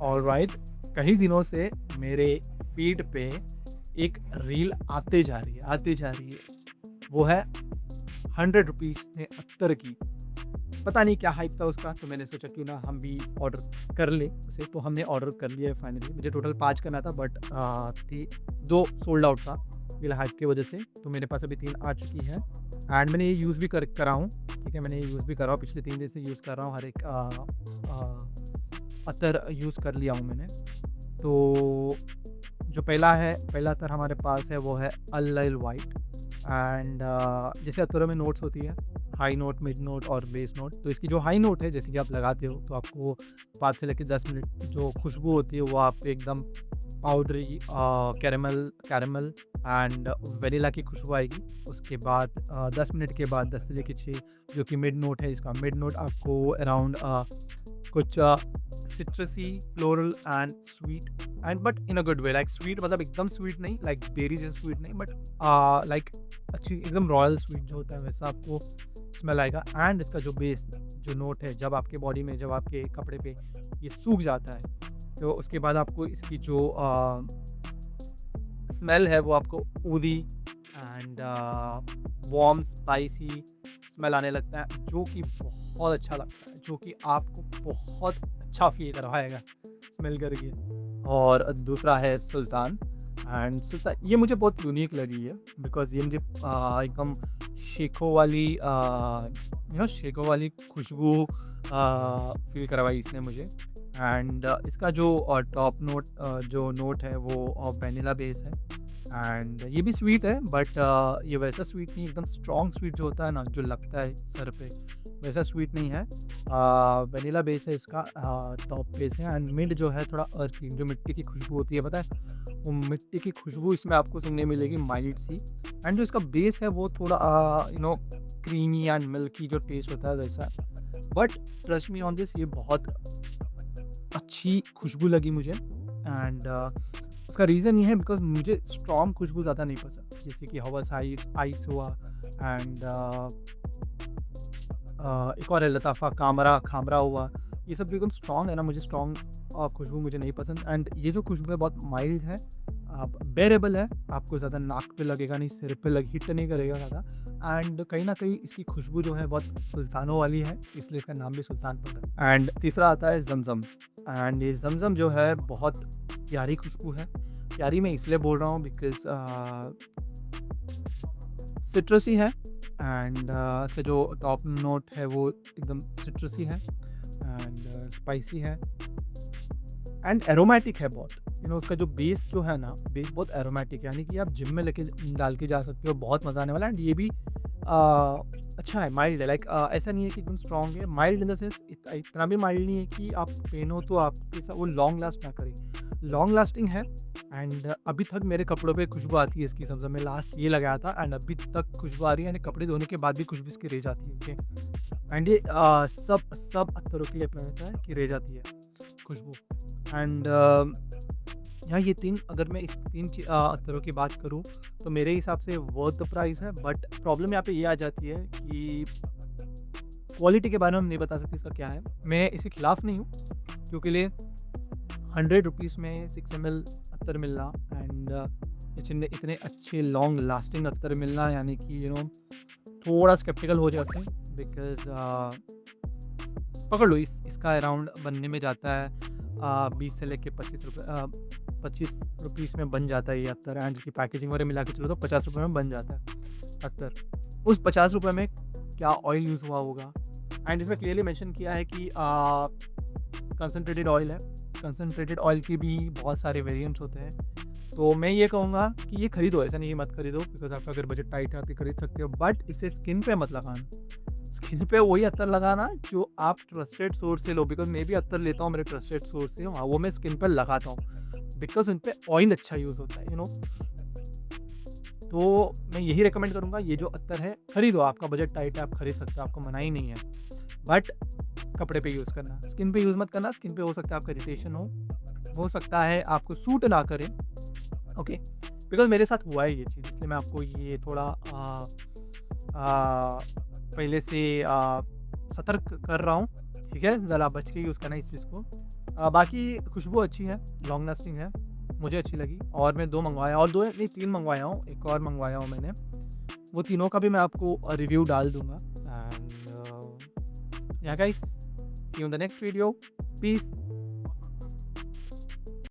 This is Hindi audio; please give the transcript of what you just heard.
ऑलराइट, कई दिनों से मेरे फीड पे एक रील आते जा रही है। वो है 100 रुपीज़ में अत्तर की। पता नहीं क्या हाइप था उसका, तो मैंने सोचा क्यों ना हम भी ऑर्डर कर लें उसे, तो हमने ऑर्डर कर लिया है फाइनली। मुझे टोटल 5 करना था बट 2 सोल्ड आउट था रील हाइप की वजह से, तो मेरे पास अभी 3 आ चुकी है। एंड मैंने ये यूज़ भी करा हूँ, ठीक है? मैंने ये यूज़ भी करा हूँ, पिछले 3 दिन से यूज़ कर रहा हूँ। हर एक अत्तर यूज़ कर लिया हूँ मैंने। तो जो पहला अत्तर हमारे पास है वो है अल व्हाइट। एंड जैसे अत्तरों में नोट्स होती है, हाई नोट, मिड नोट और बेस नोट। तो इसकी जो हाई नोट है, जैसे कि आप लगाते हो तो आपको 5 से लेके 10 मिनट जो खुशबू होती है वो आपको एकदम powdery caramel caramel and vanilla की खुशबू आएगी। उसके बाद 10 मिनट के बाद 10 से लेके 6 जो कि मिड नोट है, इसका मिड नोट आपको अराउंड कुछ सिट्रसी, floral and sweet and but in a good way. Like sweet मतलब एकदम स्वीट नहीं, लाइक बेरी जैसे स्वीट नहीं, बट लाइक अच्छी एकदम रॉयल स्वीट जो होता है वैसा आपको स्मेल आएगा। एंड इसका जो बेस जो नोट है, जब आपके बॉडी में, जब आपके कपड़े पे ये सूख जाता है, तो उसके बाद आपको इसकी जो स्मेल है वो आपको ऊदी एंड वार्म स्पाइसी स्मेल आने लगता है, जो कि बहुत अच्छा लगता है, जो कि आपको बहुत अच्छा फील करवाएगा स्मेल करके। और दूसरा है सुल्तान। एंड सुल्तान ये मुझे बहुत यूनिक लगी है, बिकॉज़ ये मुझे एकदम शेखों वाली खुशबू फील करवाई इसने मुझे। एंड इसका जो टॉप नोट जो नोट है वो वैनिला बेस है। एंड ये भी स्वीट है बट ये वैसा स्वीट नहीं, एकदम स्ट्रॉन्ग स्वीट जो होता है ना, जो लगता है सर पे, वैसा स्वीट नहीं है। वैनिला बेस है इसका, टॉप बेस है। एंड मिड जो है थोड़ा अर्थी, जो मिट्टी की खुशबू होती है, पता है? वो मिट्टी की खुशबू इसमें आपको सुनने मिलेगी, माइल्ड सी। एंड जो इसका बेस है वो थोड़ा क्रीमी एंड मिल्की जो टेस्ट होता है वैसा। But trust me on this, ये बहुत अच्छी खुशबू लगी मुझे। एंड उसका रीज़न ये है बिकॉज़ मुझे स्ट्रॉन्ग खुशबू ज़्यादा नहीं पसंद, जैसे कि हवस आइस हुआ। एंड एक और है लताफ़ा खामरा हुआ। ये सब जो एकदम स्ट्रॉन्ग है ना, मुझे स्ट्रॉन्ग खुशबू मुझे नहीं पसंद। एंड ये जो खुशबू है बहुत माइल्ड है, आप बेरेबल है, आपको ज़्यादा नाक पे लगेगा नहीं, सिर पे हिट नहीं करेगा ज़्यादा। एंड कहीं न कहीं इसकी खुशबू जो है बहुत सुल्तानों वाली है, इसलिए इसका नाम भी सुल्तान पड़ा है। एंड तीसरा आता है ज़मज़म। एंड ये ज़मज़म जो है बहुत प्यारी खुशबू है। प्यारी मैं इसलिए बोल रहा हूँ बिकॉज़ सिट्रसी है। एंड इसका जो टॉप नोट है वो एकदम सिट्रसी है एंड स्पाइसी है एंड एरोमेटिक है बहुत। उसका जो बेस जो है ना, बेस बहुत एरोमेटिक है, यानी कि आप जिम में लेके डाल के जा सकते हो, बहुत मज़ा आने वाला है। एंड ये भी अच्छा है, माइल्ड है। लाइक ऐसा नहीं है कि एकदम स्ट्रॉन्ग है, माइल्ड इन द सेंस इतना भी माइल्ड नहीं है कि आप पहनो तो आपके साथ वो लॉन्ग लास्ट ना करे, लॉन्ग लास्टिंग है। एंड अभी तक मेरे कपड़ों पे खुशबू आती है इसकी। सबसे मैं लास्ट ये लगाया था एंड अभी तक खुशबू आ रही है, यानी कपड़े धोने के बाद भी खुशबू इसकी रह जाती है। ओके, एंड ये सब अत्तरों के लिए अप्लाई होता है कि रह जाती है खुशबू। एंड यहाँ ये 3, अगर मैं इस 3 अत्तरों की बात करूँ तो मेरे हिसाब से वर्थ द प्राइस है। बट प्रॉब्लम यहाँ पे ये आ जाती है कि क्वालिटी के बारे में हम नहीं बता सकते इसका क्या है। मैं इसके खिलाफ नहीं हूँ, क्योंकि लिए 100 रुपीज़ में 6 ml अत्तर मिलना एंड इतने इतने अच्छे लॉन्ग लास्टिंग अत्तर मिलना, यानी कि थोड़ा स्केप्टिकल हो जाते हैं। बिकॉज़ पकड़ लो, इसका अराउंड बनने में जाता है 20 से लेके 25 रुपीज़ में बन जाता है ये अत्तर। एंड इसकी पैकेजिंग वगैरह मिला के चलो तो 50 रुपये में बन जाता है अत्तर। उस 50 रुपये में क्या ऑयल यूज़ हुआ होगा? एंड इसमें क्लियरली मेंशन किया है कि कंसंट्रेटेड ऑयल है। कंसंट्रेटेड ऑयल के भी बहुत सारे वेरिएंट्स होते हैं। तो मैं ये कहूँगा कि ये खरीदो, ऐसा नहीं है मत खरीदो, बिकॉज़ आपका अगर बजट टाइट है आप ये खरीद सकते हो। बट इसे स्किन पे मत लगाना। स्किन पे वही अत्तर लगाना जो आप ट्रस्टेड सोर्स से लो, बिकॉज़ मैं भी अत्तर लेता हूँ मेरे ट्रस्टेड सोर्स से, हाँ, वो मैं स्किन पे लगाता हूँ बिकॉज़ उन पे ऑयल अच्छा यूज़ होता है। तो मैं यही रिकमेंड करूँगा, ये जो अत्तर है खरीदो, आपका बजट टाइट है आप खरीद सकते हो, आपको मनाही नहीं है। बट कपड़े पे यूज़ करना, स्किन पे यूज़ मत करना। स्किन पे हो सकता है आपका इरिटेशन हो सकता है आपको सूट ना करे। ओके, बिकॉज़ मेरे साथ हुआ है ये चीज़, इसलिए मैं आपको ये थोड़ा पहले से सतर्क कर रहा हूँ, ठीक है? ज़रा बच के यूज़ करना इस चीज़ को। बाकी खुशबू अच्छी है, लॉन्ग लास्टिंग है, मुझे अच्छी लगी और मैं 2 मँगवाया और 2 नहीं 3 मँगवाया हूँ, एक और मँगवाया हूँ मैंने। वो तीनों का भी मैं आपको रिव्यू डाल दूँगा and yeah guys see you in the next video. Piece.